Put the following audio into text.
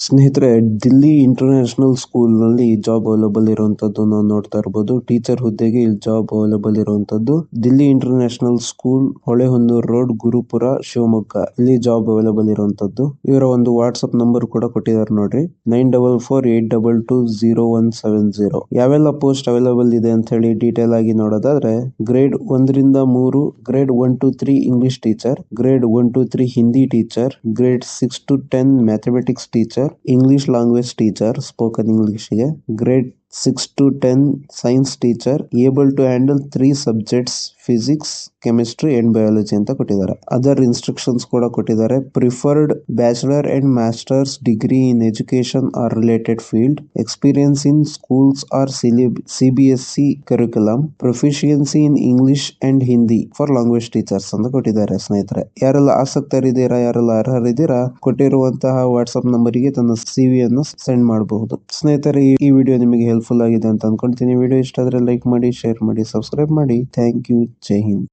ಸ್ನೇಹಿತರೆ, Delhi international school ನಲ್ಲಿ job available ಇರುವಂತದ್ದು ನಾವು ನೋಡ್ತಾ ಇರಬಹುದು. ಟೀಚರ್ ಹುದ್ದೆಗೆ ಇಲ್ಲಿ ಜಾಬ್ ಅವೈಲಬಲ್ ಇರುವಂತದ್ದು. Delhi international school, Holehonnur road, Gurupura, Shivamogga. ಇಲ್ಲಿ ಜಾಬ್ ಅವೈಲಬಲ್ ಇರುವಂತದ್ದು. ಇವರ ಒಂದು ವಾಟ್ಸ್ಆಪ್ ನಂಬರ್ ಕೂಡ ಕೊಟ್ಟಿದ್ದಾರೆ ನೋಡ್ರಿ, 9448220170. ಯಾವೆಲ್ಲ ಪೋಸ್ಟ್ ಅವೈಲಬಲ್ ಇದೆ ಅಂತ ಹೇಳಿ ಡೀಟೇಲ್ ಆಗಿ ನೋಡೋದಾದ್ರೆ, ಗ್ರೇಡ್ 1 ರಿಂದ 3, grade 1 to 3 English teacher, grade 1 to 3 Hindi teacher, grade 6 to 10 mathematics teacher, English language teacher, spoken English ಗೆ, grade 6 to 10 science teacher, able to handle 3 subjects, physics, chemistry and biology ಅಂತ ಕೊಟ್ಟಿದ್ದಾರೆ. Other instructions ಕೂಡ ಕೊಟ್ಟಿದ್ದಾರೆ. Preferred bachelor and masters degree in education or related field, experience in schools or CBSE curriculum, proficiency in English and Hindi for language teachers ಅಂತ ಕೊಟ್ಟಿದ್ದಾರೆ. ಸ್ನೇಹಿತರೆ, ಯಾರೆಲ್ಲ ಆಸಕ್ತರಿದ್ದೀರಾ, ಯಾರೆಲ್ಲ ಅರ್ಹರಿದ್ದೀರಾ, ಕೊಟ್ಟಿರುವಂತಹ ವಾಟ್ಸ್ಆಪ್ ನಂಬರಿಗೆ ತನ್ನ CV ಅನ್ನು ಸೆಂಡ್ ಮಾಡಬಹುದು. ಸ್ನೇಹಿತರೆ, ಈ ವಿಡಿಯೋ ನಿಮಗೆ ಹೆಲ್ಪ್ಫುಲ್ ಆಗಿದೆ ಅಂತ ಅನ್ಕೊಂತೀನಿ. ವಿಡಿಯೋ ಇಷ್ಟ ಆದ್ರೆ ಲೈಕ್ ಮಾಡಿ, ಶೇರ್ ಮಾಡಿ, ಸಬ್ಸ್ಕ್ರೈಬ್ ಮಾಡಿ. Thank you. ಜೈ ಹಿಂದ್.